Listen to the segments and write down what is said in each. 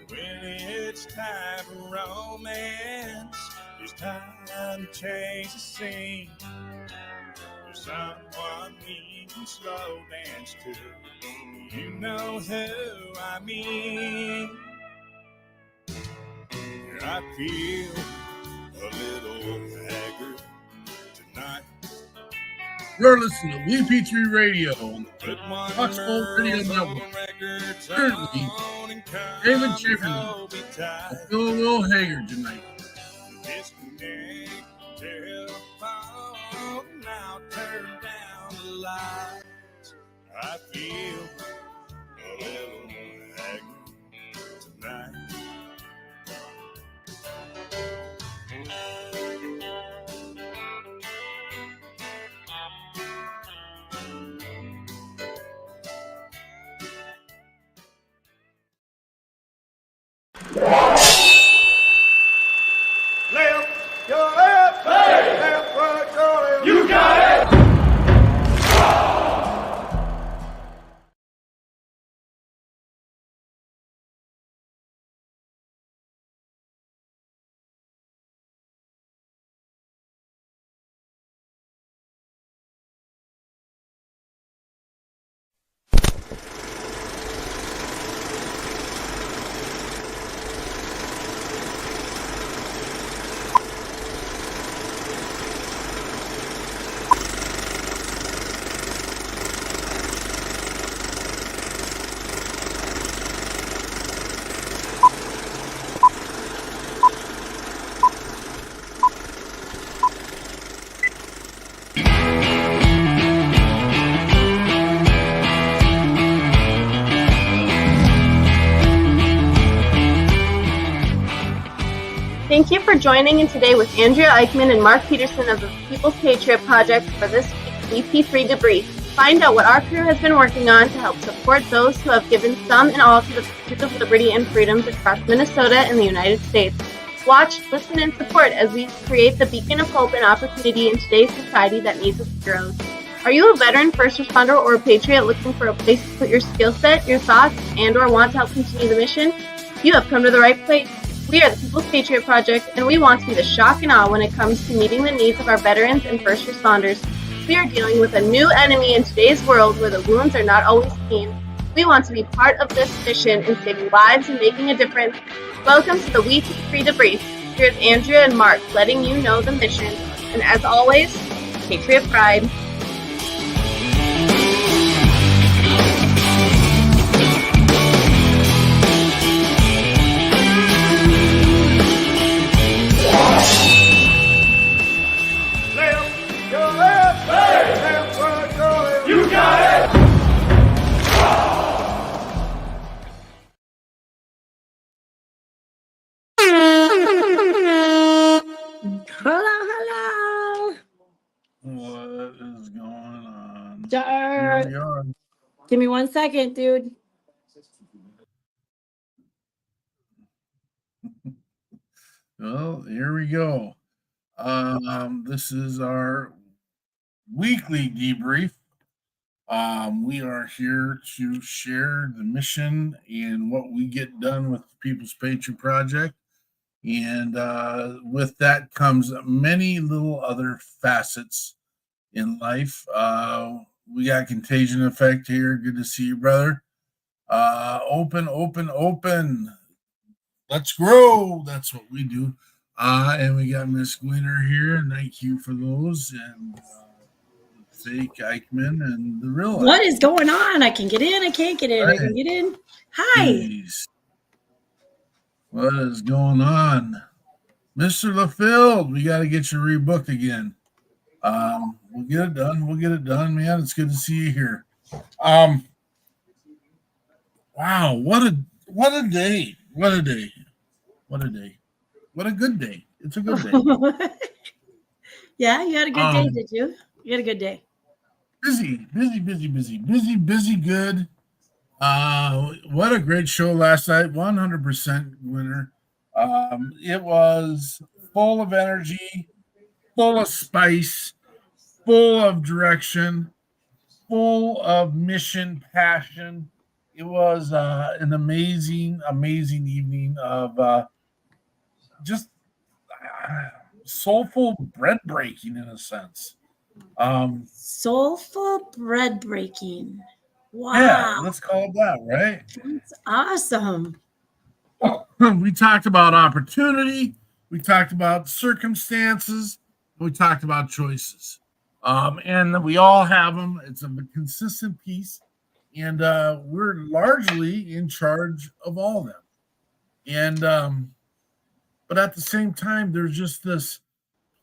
When it's time for romance, it's time to change the scene. There's someone we can slow dance to. You know who I mean. I feel a little haggard tonight. You're listening to WeP3 Radio on the Foxborough Radio Network. Currently, David Chamberlain will feel a little haggard tonight. Disconnect telephone, now turn down the lights. I feel a little haggard tonight. Left, your left, hey. Left, right, your left. You got it. Thank you for joining in today with Andrea Eichmann and Mark Peterson of the People's Patriot Project for this week's WeP3 Debrief. Find out what our crew has been working on to help support those who have given some and all to the pursuit of liberty and freedoms across Minnesota and the United States. Watch, listen, and support as we create the beacon of hope and opportunity in today's society that needs its heroes. Are you a veteran, first responder, or a patriot looking for a place to put your skill set, your thoughts, and or want to help continue the mission? You have come to the right place. We are the People's Patriot Project, and we want to be the shock and awe when it comes to meeting the needs of our veterans and first responders. We are dealing with a new enemy in today's world where the wounds are not always seen. We want to be part of this mission in saving lives and making a difference. Welcome to the WeP3 Debrief. Here's Andrea and Mark letting you know the mission. And as always, Patriot Pride. Hello. What is going on? Give me 1 second, dude. Well, here we go. This is our weekly debrief. We are here to share the mission and what we get done with the People's Patriot Project. And with that comes many little other facets in life. We got contagion effect here. Good to see you, brother. Open. Let's grow. That's what we do. And we got Miss Gwinner here. And thank you for those. And fake Eichmann and the real. What is going on? I can get in. I can't get in. Right. I can get in. Hi. Jeez. What is going on? Mr. LaField, we got to get you rebooked again. We'll get it done, man. It's good to see you here. Wow, what a day. What a good day. It's a good day. Yeah, you had a good day, did you? You had a good day. Busy, good. What a great show last night. 100% winner. It was full of energy, full of spice, full of direction, full of mission, passion, it was an amazing, amazing evening of just soulful bread breaking in a sense. Soulful bread breaking. Yeah, Wow. let's call it that, right? That's awesome. We talked about opportunity, we talked about circumstances, we talked about choices. And we all have them. It's a consistent piece, and we're largely in charge of all of them. And but at the same time, there's just this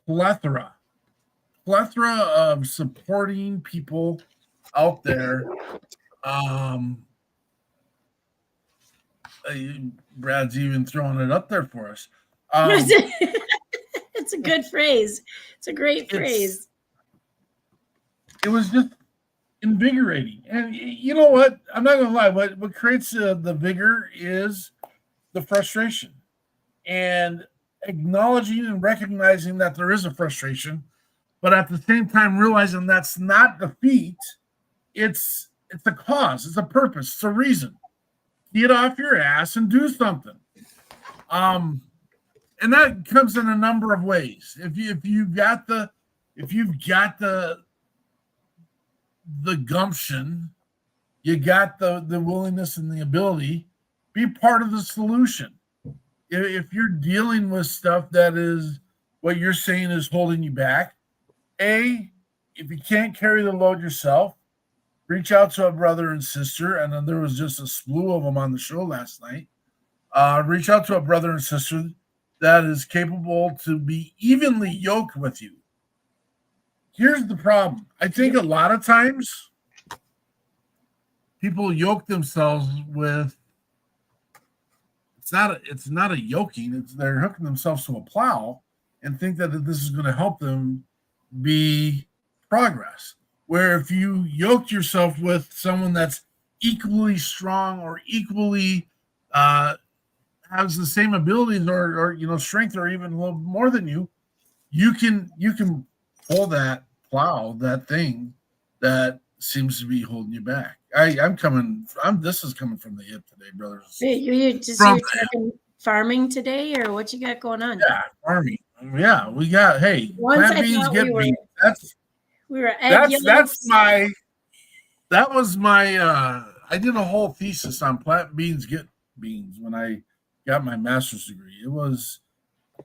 plethora of supporting people out there. Um, uh, Brad's even throwing it up there for us. It's a good phrase. It's a great phrase. It was just invigorating, and you know what? I'm not gonna lie. What creates the vigor is the frustration, and acknowledging and recognizing that there is a frustration, but at the same time realizing that's not defeat. It's a cause. It's a purpose. It's a reason. Get off your ass and do something. And that comes in a number of ways. If you've got the gumption, you got the willingness and the ability, be part of the solution. If you're dealing with stuff that is what you're saying is holding you back, if you can't carry the load yourself, reach out to a brother and sister. And then there was just a slew of them on the show last night. Reach out to a brother and sister that is capable to be evenly yoked with you. Here's the problem. I think a lot of times people yoke themselves with it's not a yoking, they're hooking themselves to a plow and think that this is going to help them be progress. Where if you yoked yourself with someone that's equally strong or equally has the same abilities or strength or even a little more than you, you can pull that plow, that thing that seems to be holding you back. This is coming from the hip today, brothers. You're talking farming today, or what you got going on? Yeah, farming. Yeah, we got plant beans get beans. That was my I did a whole thesis on plant beans get beans when I got my master's degree. It was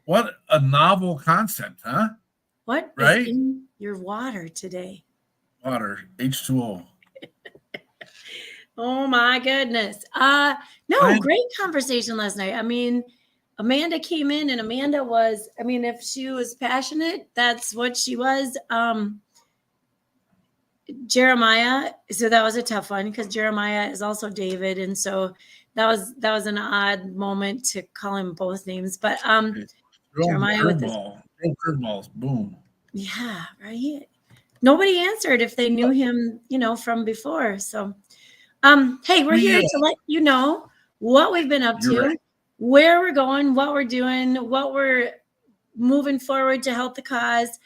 what a novel concept, huh? What is in your water today? Water, H2O. Oh my goodness. Great conversation last night. I mean, Amanda came in and Amanda was, if she was passionate, that's what she was. Jeremiah, so that was a tough one because Jeremiah is also David, and so that was an odd moment to call him both names. But Jeremiah with curveballs, boom. Yeah, right. Nobody answered if they knew him, from before. So, hey, we're here to let you know what we've been up to, where we're going, what we're doing, what we're moving forward to help the cause.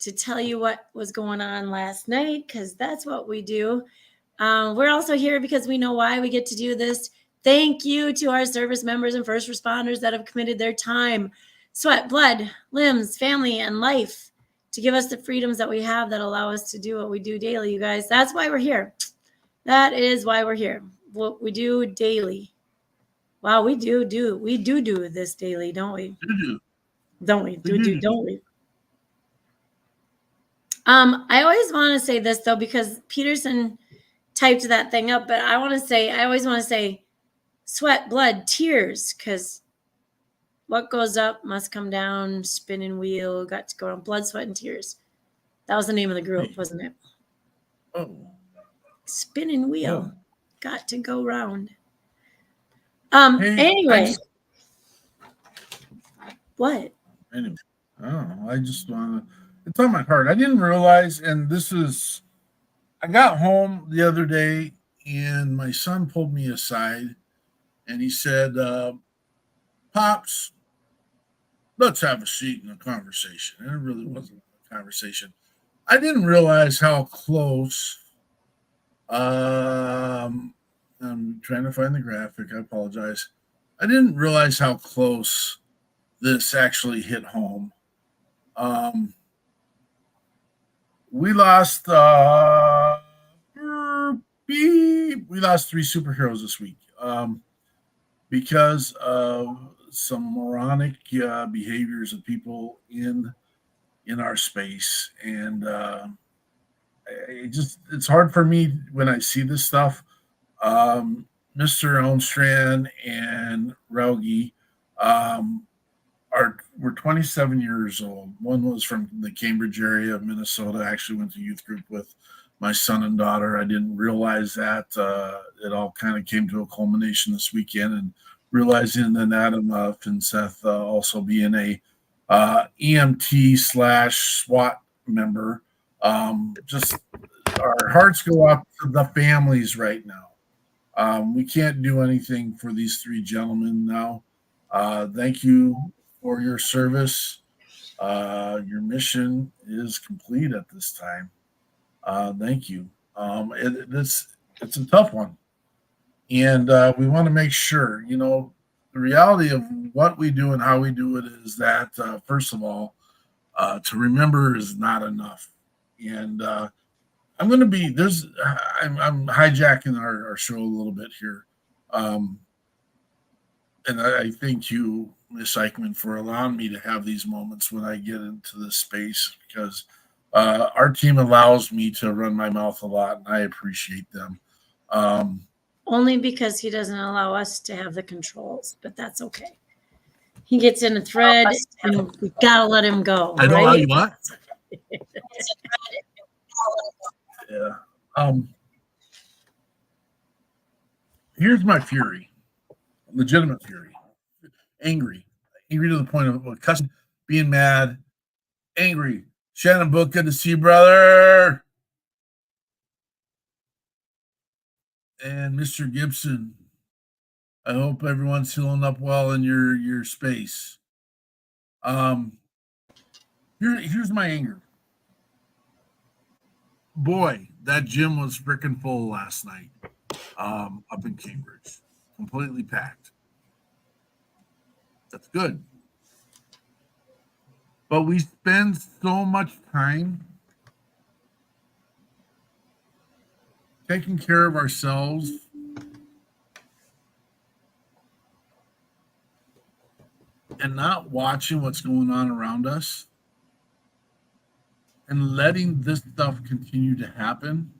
To tell you what was going on last night, because that's what we do. We're also here because we know why we get to do this. Thank you to our service members and first responders that have committed their time, sweat, blood, limbs, family, and life to give us the freedoms that we have that allow us to do what we do daily, you guys. That's why we're here. That is why we're here. What we do daily. Wow, we do this daily, don't we? Don't we? Don't we? I always want to say this, though, because Peterson typed that thing up, but I always want to say sweat, blood, tears, because what goes up must come down, spinning wheel, got to go on, blood, sweat, and tears. That was the name of the group, wasn't it? Oh. Spinning wheel, got to go round. Anyway. What? Anyway, I just want to. It's on my heart. I didn't realize, and I got home the other day, and my son pulled me aside, and he said, "Pops, let's have a seat in a conversation." And it really wasn't a conversation. I didn't realize how close I'm trying to find the graphic. I apologize. I didn't realize how close this actually hit home. We lost we lost 3 superheroes this week because of some moronic behaviors of people in our space, and it's hard for me when I see this stuff. Mr. Elmstrand and Raugi were 27 years old. One was from the Cambridge area of Minnesota. I actually went to youth group with my son and daughter. I didn't realize that. It all kind of came to a culmination this weekend, and realizing that Adam Finseth also being a EMT / SWAT member. Just our hearts go out to the families right now. We can't do anything for these 3 gentlemen now. Thank you for your service. Your mission is complete at this time. Thank you. It's a tough one, and we want to make sure, the reality of what we do and how we do it is that first of all, to remember is not enough. And I'm hijacking our show a little bit here. And I thank you, Miss Eichmann, for allowing me to have these moments when I get into this space, because our team allows me to run my mouth a lot, and I appreciate them. Only because he doesn't allow us to have the controls, but that's okay. He gets in a thread, and we gotta let him go. I don't know how you want. Yeah. Here's my fury. Legitimate fury. Angry to the point of cussing, being mad, angry. Shannon Book, good to see you, brother. And Mr. Gibson, I hope everyone's healing up well in your space. Here's my anger. Boy, that gym was freaking full last night up in Cambridge. Completely packed. That's good. But we spend so much time taking care of ourselves and not watching what's going on around us and letting this stuff continue to happen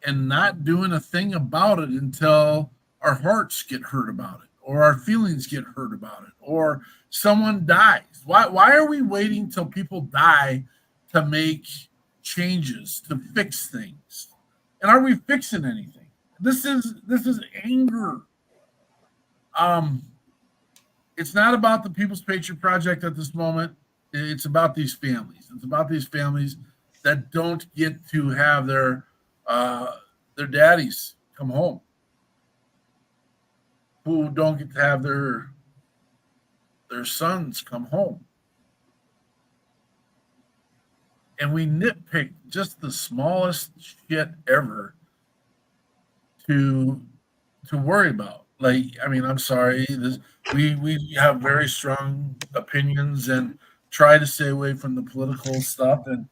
and not doing a thing about it until our hearts get hurt about it, or our feelings get hurt about it, or someone dies. Why are we waiting till people die to make changes, to fix things? And are we fixing anything? This is anger. It's not about the People's Patriot Project at this moment. It's about these families. It's about these families that don't get to have their daddies come home, who don't get to have their sons come home. And we nitpick just the smallest shit ever to worry about. Like, I mean, I'm sorry. We have very strong opinions and try to stay away from the political stuff. And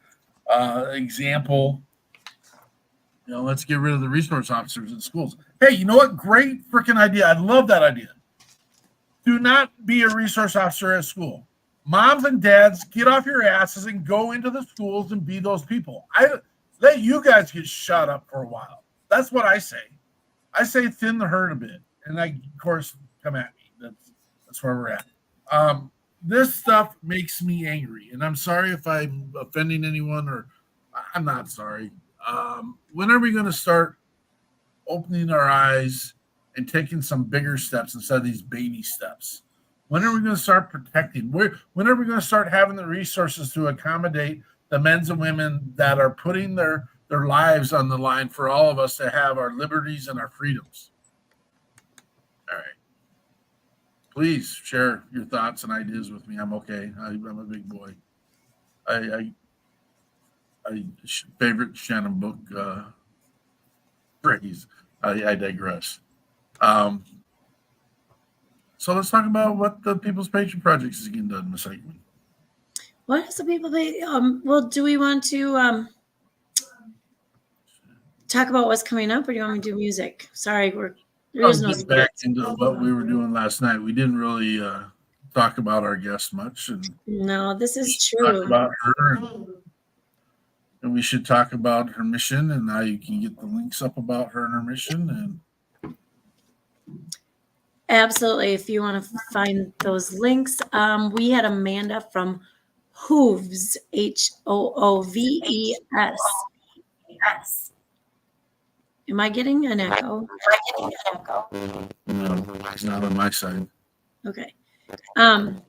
example, let's get rid of the resource officers in schools. Hey, you know what? Great freaking idea. I love that idea. Do not be a resource officer at school. Moms and dads, get off your asses and go into the schools and be those people. Let you guys get shot up for a while. That's what I say. I say thin the herd a bit. And of course, come at me. That's where we're at. This stuff makes me angry. And I'm sorry if I'm offending anyone, or I'm not sorry. When are we going to start opening our eyes and taking some bigger steps instead of these baby steps? When are we going to start protecting? When are we going to start having the resources to accommodate the men and women that are putting their lives on the line for all of us to have our liberties and our freedoms? All right. Please share your thoughts and ideas with me. I'm okay. I'm a big boy. I favorite Shannon Book phrase. I digress. So let's talk about what the People's Patriot Project is getting done, Ms. Eichmann. What is the people? Well, do we want to talk about what's coming up, or do you want me to do music? Sorry, there's no get back into what we were doing last night. We didn't really talk about our guest much, and no, this is true. Talk about her, and we should talk about her mission, and now you can get the links up about her and her mission. And absolutely, if you want to find those links, we had Amanda from Hooves, HOOVES. Am I getting an echo? No, it's not on my side. Okay. And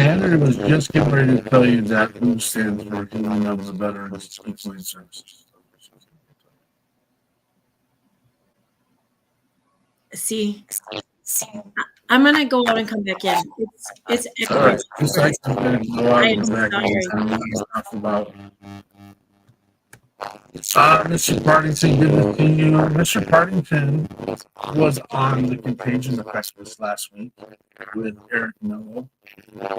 Andrew was just getting ready to tell you that WHO stands for Healing of the Veterans Equine Services. See, I'm gonna go out and come back in. It's All right. echoing. Just like I'm going to go out and I'm back sorry. in time and talk about Mr. Partington, good to see you. Mr. Partington was on the Contagion Effect last week with Eric Mello.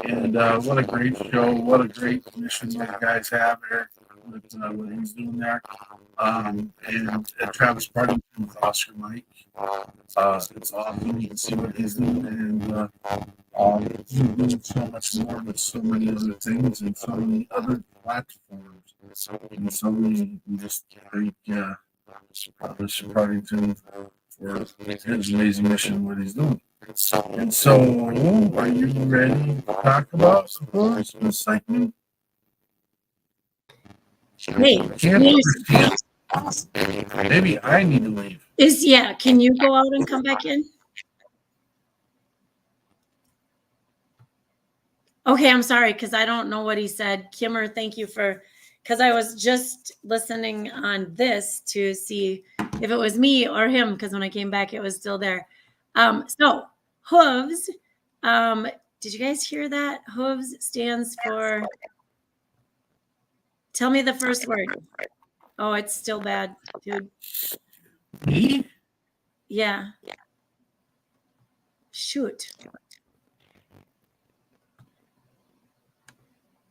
And what a great show. What a great mission you guys have, Eric, with what he's doing there. And Travis Partington with Oscar Mike. It's awesome. You can see what he's doing. And he's doing so much more with so many other things and so many other platforms. And so we just thank Mr. Partington for his amazing mission, what he's doing. And so, are you ready to talk about some things, Ms. Eichmann? Hey, Can't understand. Maybe I need to leave. Can you go out and come back in? Okay, I'm sorry, because I don't know what he said. Kimmer, thank you because I was just listening on this to see if it was me or him, because when I came back, it was still there. So, hooves, did you guys hear that? Hooves stands for, tell me the first word. Oh, it's still bad, dude. Me? Yeah. Shoot.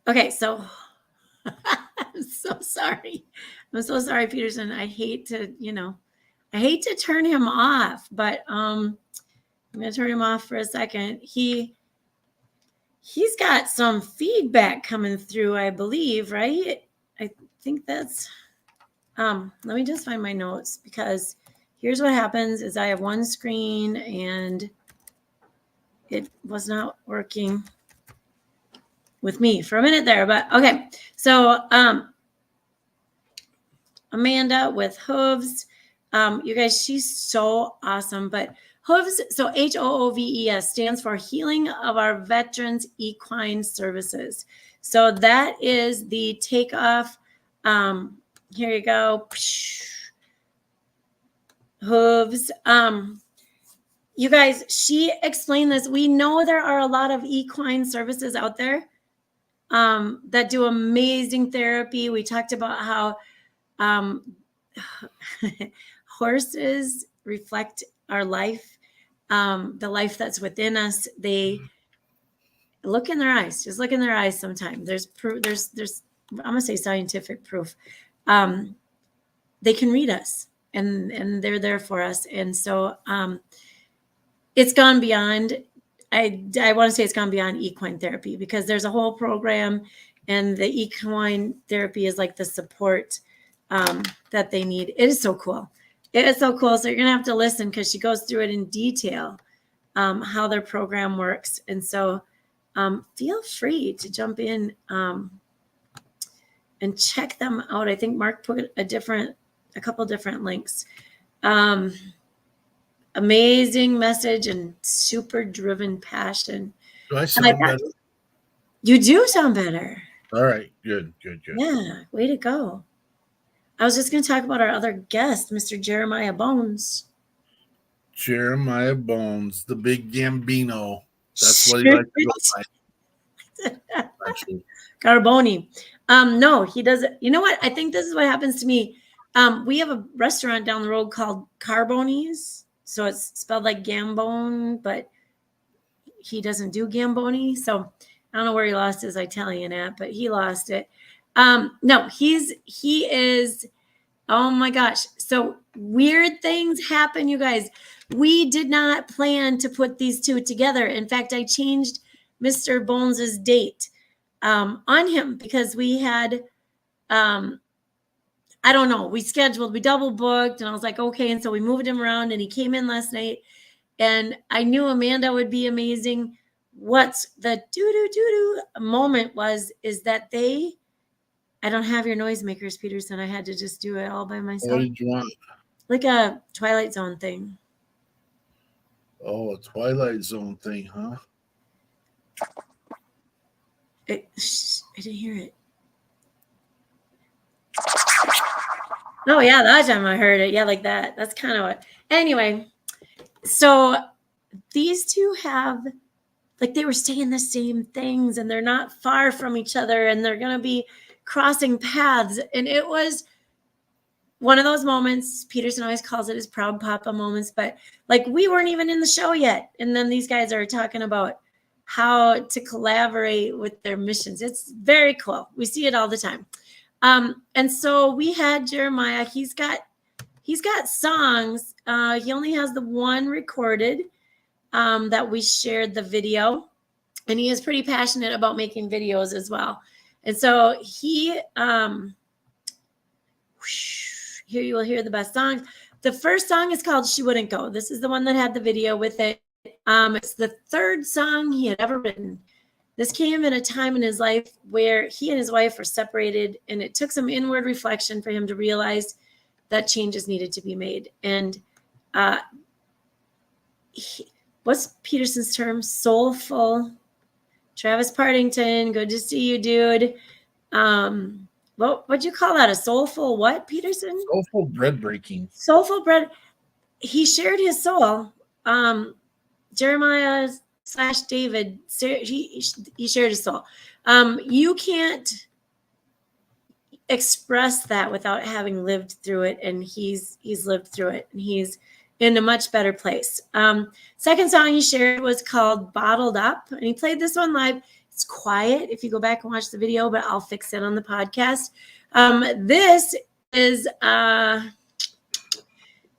Okay, so I'm so sorry. I'm so sorry, Peterson. I hate to turn him off, but I'm gonna turn him off for a second. He's got some feedback coming through, I believe, right? I think that's let me just find my notes, because here's what happens is I have one screen and it was not working with me for a minute there, but okay. So Amanda with Hooves, you guys, she's so awesome. But Hooves, so HOOVES stands for Healing of Our Veterans Equine Services. So that is the takeoff. Here you go. Hooves. You guys, she explained this. We know there are a lot of equine services out there that do amazing therapy. We talked about how horses reflect our life, the life that's within us. They look in their eyes. Just look in their eyes sometime. There's proof. There's I'm gonna say scientific proof. They can read us, and they're there for us. And so it's gone beyond. I want to say it's gone beyond equine therapy, because there's a whole program, and the equine therapy is like the support that they need. It is so cool. It is so cool. So you're gonna have to listen, because she goes through it in detail, how their program works. And so feel free to jump in and check them out. I think Mark put a couple different links. Amazing message and super driven passion. Do I sound better? You do sound better. All right. Good. Yeah. Way to go. I was just going to talk about our other guest, Mr. Jeremiah Bones. Jeremiah Bones, the big Gambino. That's what he likes to go by. Carboni. No, he doesn't. You know what? I think this is what happens to me. We have a restaurant down the road called Carboni's. So it's spelled like Gambone, but he doesn't do Gamboni. So I don't know where he lost his Italian at, but he lost it. No, he is, oh my gosh. So weird things happen, you guys. We did not plan to put these two together. In fact, I changed Mr. Bones's date on him because we had, I don't know, we double booked, and I was like, okay. And so we moved him around, and he came in last night, and I knew Amanda would be amazing. What's the doo-doo-doo-doo moment is that I don't have your noisemakers, Peterson. I had to just do it all by myself. What did you want? Like a Twilight Zone thing. Oh, a Twilight Zone thing, huh? I didn't hear it. Oh, yeah, that time I heard it. Yeah, like that. That's kind of what. Anyway, so these two have, like, they were saying the same things, and they're not far from each other, and they're going to be crossing paths. And it was one of those moments. Peterson always calls it his proud papa moments, but like, we weren't even in the show yet. And then these guys are talking about how to collaborate with their missions. It's very cool. We see it all the time. And so we had Jeremiah. He's got songs. He only has the one recorded that we shared the video, and he is pretty passionate about making videos as well. And so he, here you will hear the best songs. The first song is called She Wouldn't Go. This is the one that had the video with it. It's the third song he had ever written. This came in a time in his life where he and his wife were separated, and it took some inward reflection for him to realize that changes needed to be made. And what's Peterson's term? Soulful. Travis Partington, good to see you, dude. What'd you call that? A soulful what, Peterson? Soulful bread breaking. Soulful bread. He shared his soul. Jeremiah / David, he shared his soul. You can't express that without having lived through it, and he's lived through it, and he's in a much better place. Second song he shared was called Bottled Up, and he played this one live. It's quiet if you go back and watch the video, but I'll fix it on the podcast.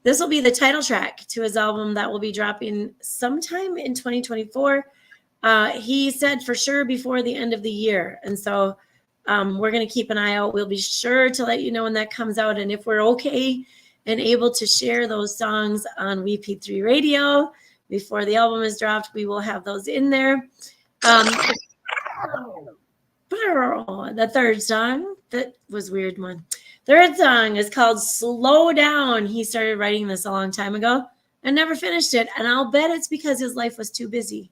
This will be the title track to his album that will be dropping sometime in 2024. He said for sure before the end of the year. And so we're going to keep an eye out. We'll be sure to let you know when that comes out. And if we're okay and able to share those songs on WeP3 Radio before the album is dropped, we will have those in there. The third song, that was weird one. Third song is called Slow Down. He started writing this a long time ago and never finished it. And I'll bet it's because his life was too busy,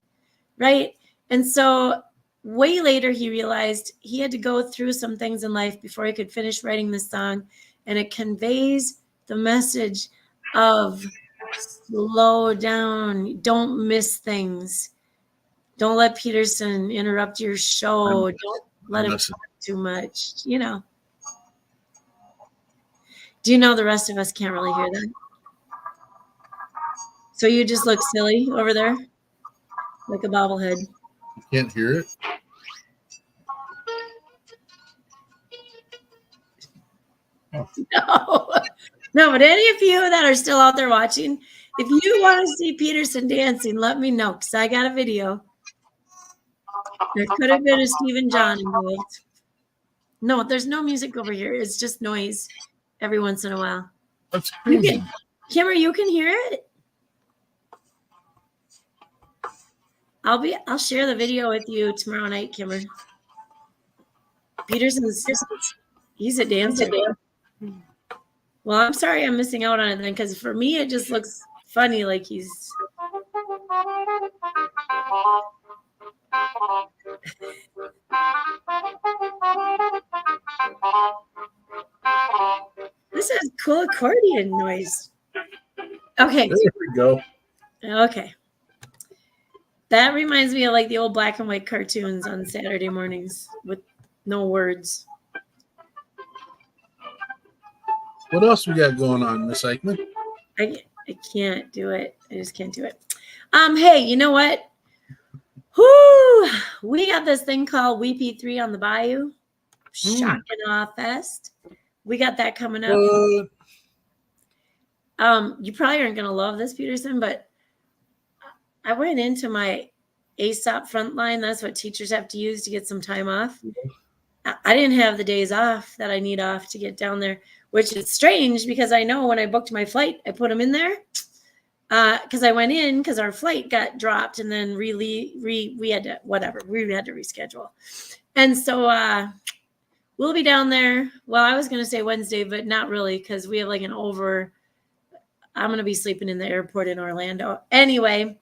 right? And so way later, he realized he had to go through some things in life before he could finish writing this song. And it conveys the message of slow down. Don't miss things. Don't let Peterson interrupt your show. Don't let him talk too much, you know. Do you know the rest of us can't really hear that? So you just look silly over there, like a bobblehead. You can't hear it? No, but any of you that are still out there watching, if you want to see Peterson dancing, let me know, because I got a video. There could have been a Stephen John involved. No, there's no music over here. It's just noise every once in a while. That's crazy. Kimmer, you can hear it? I'll share the video with you tomorrow night, Kimmer. Peterson's he's a dancer. Well, I'm sorry I'm missing out on it then, because for me it just looks funny, like he's this is cool accordion noise. Okay. There we go. Okay. That reminds me of like the old black and white cartoons on Saturday mornings with no words. What else we got going on, Miss Eichmann? I can't do it. I just can't do it. Hey, you know what? Whoo! We got this thing called WeP3 on the Bayou. Shock and Awe Fest. We got that coming up. You probably aren't gonna love this, Peterson, but I went into my ASAP frontline. That's what teachers have to use to get some time off. I didn't have the days off that I need off to get down there, which is strange because I know when I booked my flight, I put them in there because I went in because our flight got dropped and then we had to reschedule. And so we'll be down there. Well, I was going to say Wednesday, but not really because we have like I'm going to be sleeping in the airport in Orlando. Anyway,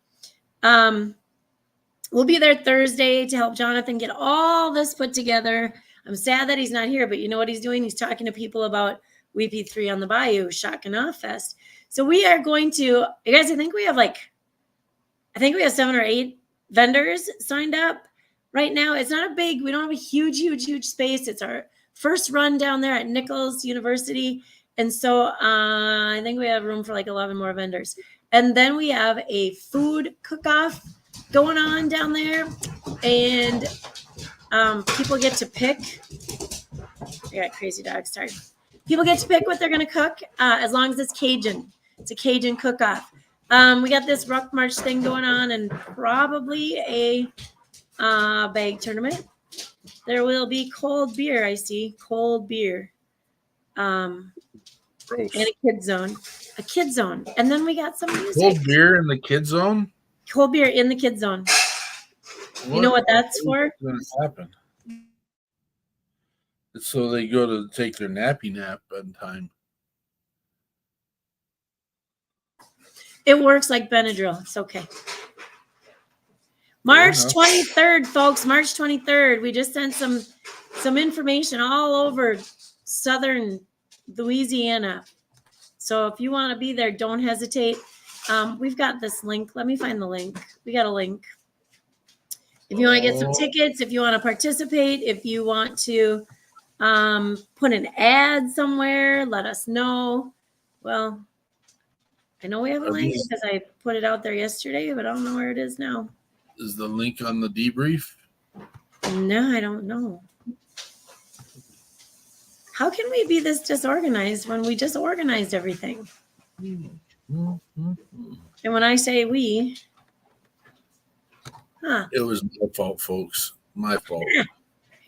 we'll be there Thursday to help Jonathan get all this put together. I'm sad that he's not here, but you know what he's doing? He's talking to people about WeP3 on the Bayou, Shock and Awe Fest. So we are going to, you guys, I think we have 7 or 8 vendors signed up right now. It's not we don't have a huge space. It's our first run down there at Nichols University. And so I think we have room for like 11 more vendors. And then we have a food cook-off going on down there. And people get to pick. I got crazy dogs, sorry. People get to pick what they're going to cook as long as it's Cajun. It's a Cajun cook-off. We got this Rock March thing going on and probably a bag tournament. There will be cold beer, I see. Cold beer. And a kid zone. A kid zone. And then we got some music. Cold beer in the kid zone? Cold beer in the kid zone. You know what that's for? What's going to happen? It's so they go to take their nappy nap in time. It works like Benadryl. It's okay. March 23rd, folks. March 23rd. We just sent some information all over southern Louisiana. So if you want to be there, don't hesitate. We've got this link. Let me find the link. We got a link. If you want to get some tickets, if you want to participate, if you want to put an ad somewhere, let us know. Well, I know we have a link because I put it out there yesterday, but I don't know where it is now. Is the link on the debrief? No, I don't know. How can we be this disorganized when we just organized everything? And when I say we, it was my fault, folks. My fault.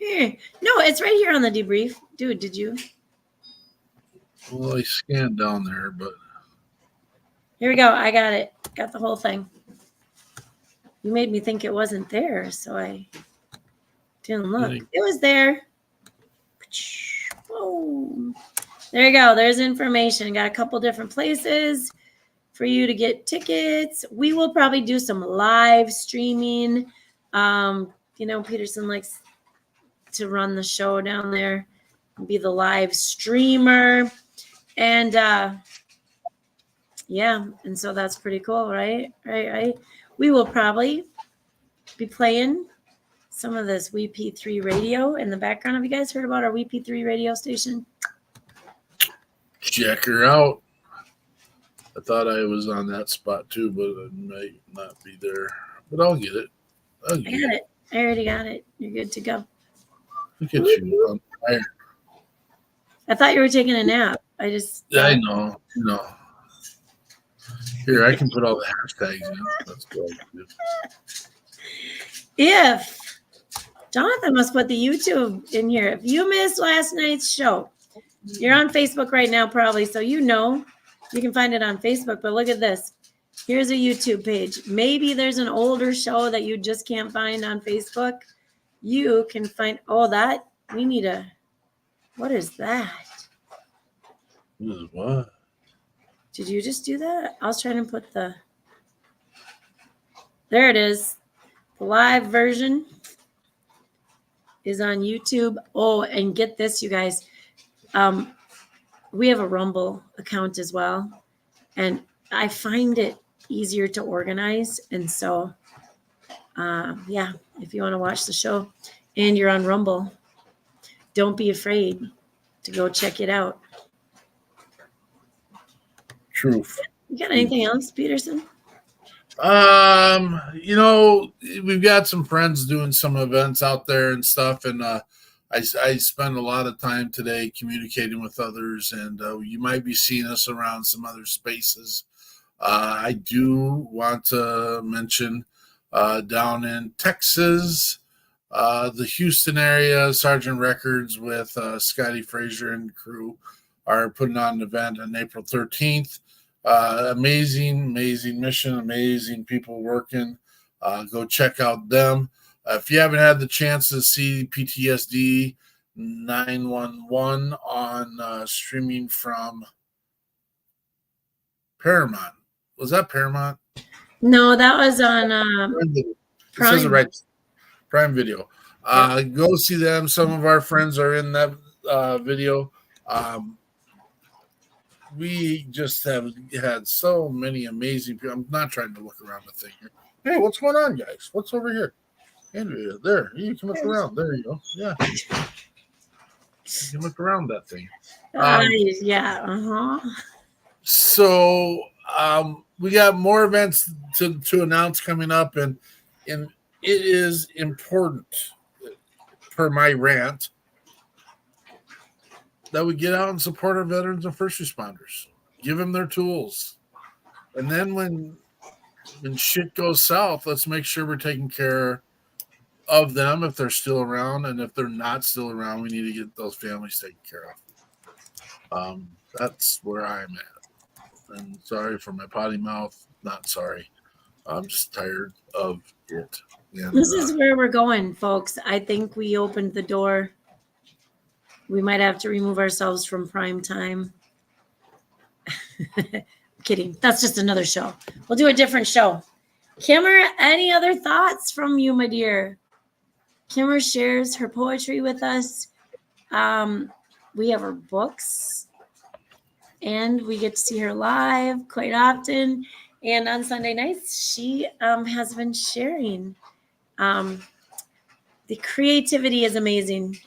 No, it's right here on the debrief. Dude, did you? Well, I scanned down there, but. Here we go. I got it. Got the whole thing. You made me think it wasn't there, so I didn't look. It was there. Boom. There you go. There's information. Got a couple different places for you to get tickets. We will probably do some live streaming. Peterson likes to run the show down there and be the live streamer. And and so that's pretty cool, right? Right. We will probably be playing some of this WeP3 radio in the background. Have you guys heard about our WeP3 radio station? Check her out. I thought I was on that spot too, but I might not be there. But I'll get it. I got it. I already got it. You're good to go. Look at you on fire. I thought you were taking a nap. I know. No. Here, I can put all the hashtags in. That's what I do. If Jonathan must put the YouTube in here. If you missed last night's show, you're on Facebook right now, probably. So you can find it on Facebook. But look at this. Here's a YouTube page. Maybe there's an older show that you just can't find on Facebook. You can find. What is that? What? Did you just do that? I was trying to put there it is. The live version is on YouTube. Oh, and get this, you guys. We have a Rumble account as well. And I find it easier to organize. And so, if you want to watch the show and you're on Rumble, don't be afraid to go check it out. Truth. You got anything else, Peterson? You know, we've got some friends doing some events out there and stuff, and I spend a lot of time today communicating with others, and you might be seeing us around some other spaces. I do want to mention down in Texas, the Houston area, Sergeant Records with Scotty Frazier and crew are putting on an event on April 13th. Amazing mission, amazing people working. Go check out them. If you haven't had the chance to see PTSD 911 on streaming from Paramount, was that Paramount? No, that was on It says it right. Prime Video. Go see them. Some of our friends are in that video. We just have had so many amazing people. I'm not trying to look around the thing here. Hey, what's going on, guys? What's over here? Andrea, there. You can look around. There you go. Yeah. You can look around that thing. Yeah. Uh-huh. So we got more events to announce coming up, and it is important, per my rant, that we get out and support our veterans and first responders. Give them their tools. And then when shit goes south, let's make sure we're taking care of them if they're still around. And if they're not still around, we need to get those families taken care of. That's where I'm at. And sorry for my potty mouth. Not sorry. I'm just tired of it. And, this is where we're going, folks. I think we opened the door. We might have to remove ourselves from prime time. Kidding. That's just another show. We'll do a different show. Kimmer, any other thoughts from you, my dear? Kimmer shares her poetry with us. We have her books. And we get to see her live quite often. And on Sunday nights, she has been sharing. The creativity is amazing.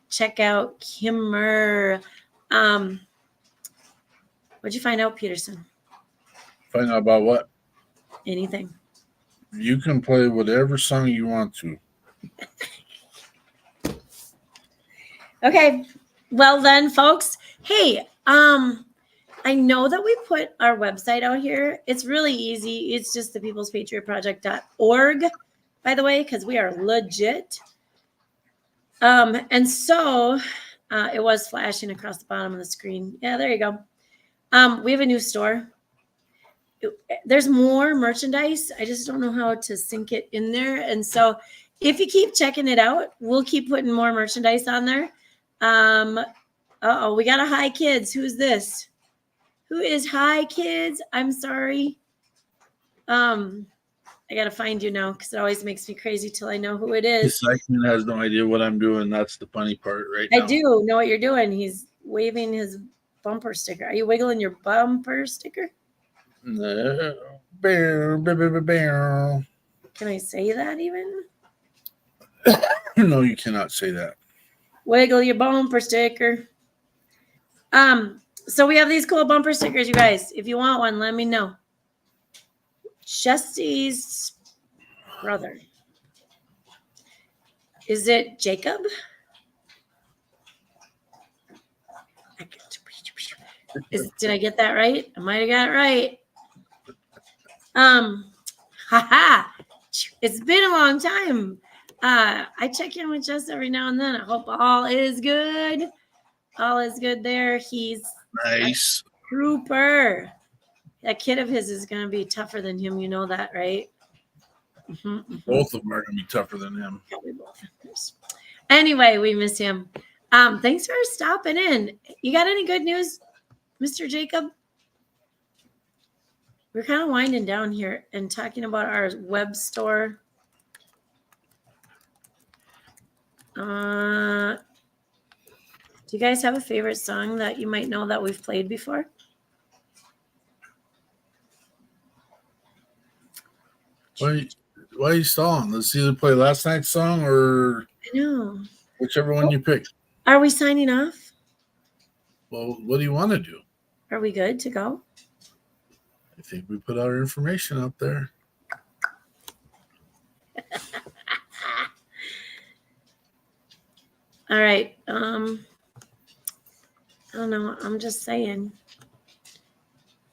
Check out Kimmer. What'd you find out, Peterson? Find out about what? Anything. You can play whatever song you want to. Okay. Well then, folks. Hey, I know that we put our website out here. It's really easy. It's just the peoplespatriotproject.org, by the way, because we are legit. And so it was flashing across the bottom of the screen. Yeah, there you go. We have a new store. There's more merchandise. I just don't know how to sync it in there. And so if you keep checking it out, we'll keep putting more merchandise on there. We got a Hi Kids. Who's this? Who is Hi Kids? I'm sorry. I got to find you now because it always makes me crazy till I know who it is. Simon has no idea what I'm doing. That's the funny part right now. I do know what you're doing. He's waving his bumper sticker. Are you wiggling your bumper sticker? No. Can I say that even? No, you cannot say that. Wiggle your bumper sticker. So we have these cool bumper stickers, you guys. If you want one, let me know. Jesse's brother. Is it Jacob? Did I get that right? I might have got it right. It's been a long time. I check in with Jess every now and then. I hope all is good. All is good there. He's nice. A trooper. That kid of his is going to be tougher than him. You know that, right? Both of them are going to be tougher than him. Probably both. Anyway, we miss him. Thanks for stopping in. You got any good news, Mr. Jacob? We're kind of winding down here and talking about our web store. Do you guys have a favorite song that you might know that we've played before? Why are you stalling? Let's either play last night's song or I know. Whichever one you pick. Are we signing off? Well, what do you want to do? Are we good to go? I think we put our information out there. All right. I don't know. I'm just saying.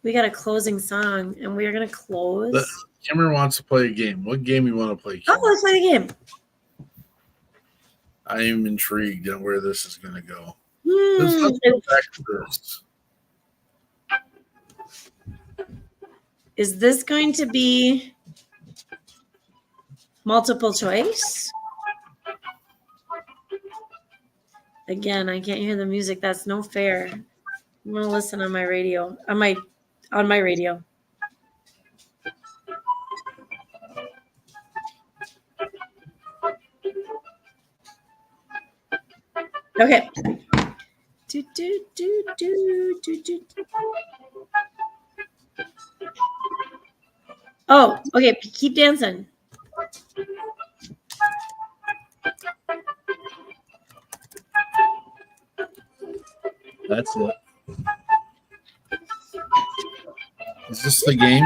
We got a closing song, and we are going to close. Cameron wants to play a game. What game you want to play, Cameron? Oh, let's play the game. I am intrigued on where this is going to go. Let's go back to this. Is this going to be multiple choice? Again, I can't hear the music. That's no fair. I'm going to listen on my radio. On my radio. Okay. Oh, okay. Keep dancing. That's it. Is this the game?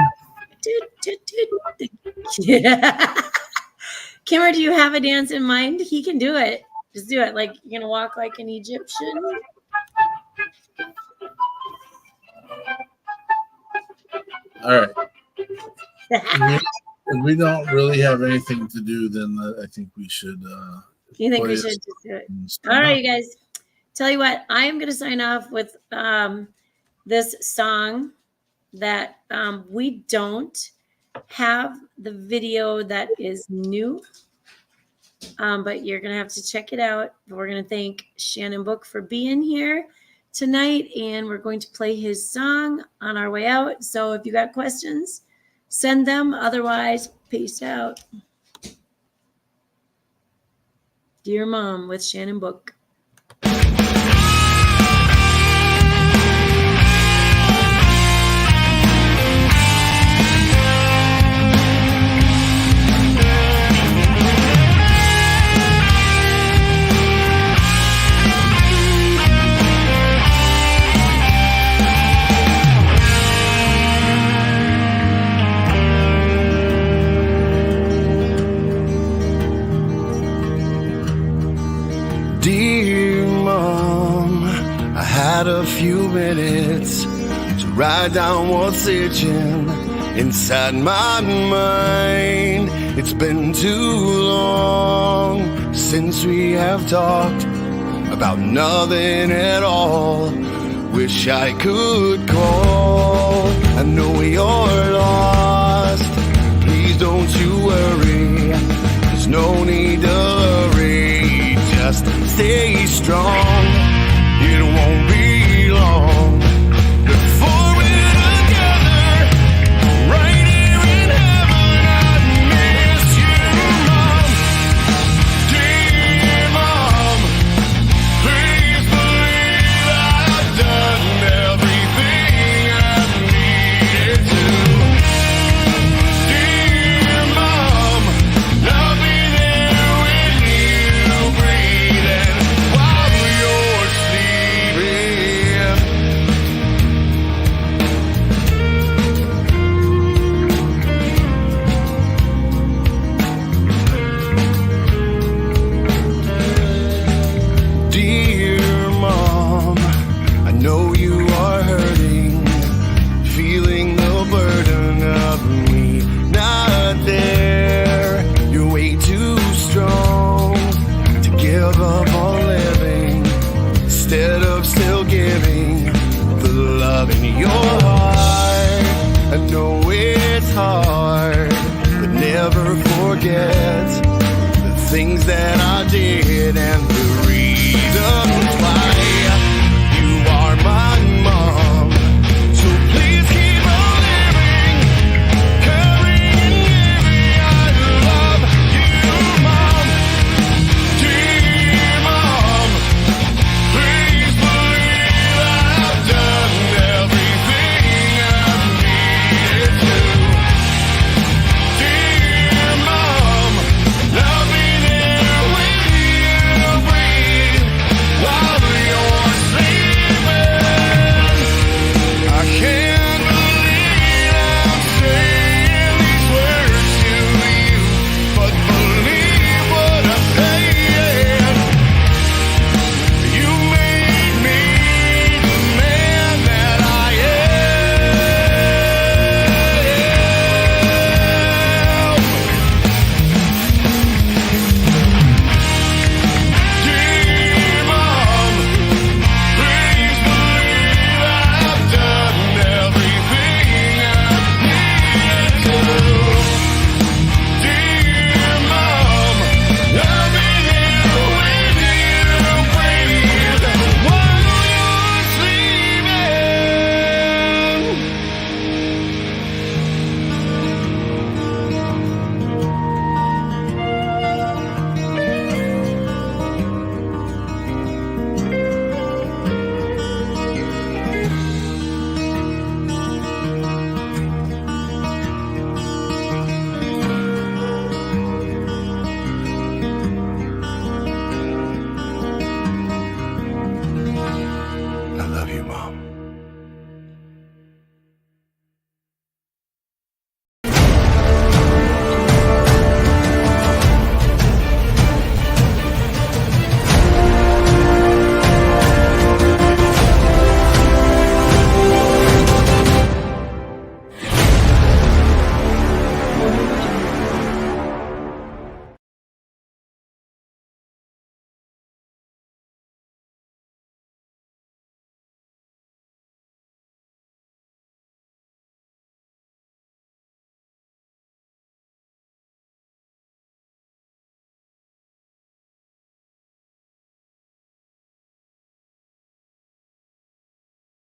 Yeah. Cameron, do you have a dance in mind? He can do it. Just do it. Like you're gonna walk like an Egyptian. All right. If we don't really have anything to do, then I think we should. You think we should just do it? All right, you guys. Tell you what, I am going to sign off with this song that we don't have the video that is new, but you're going to have to check it out. We're going to thank Shannon Book for being here tonight, and we're going to play his song on our way out. So if you got questions, send them. Otherwise, peace out. Dear Mom with Shannon Book. Dear Mom, I had a few minutes to write down what's itching inside my mind. It's been too long since we have talked about nothing at all. Wish I could call. I know you're lost. Please don't you worry. There's no need to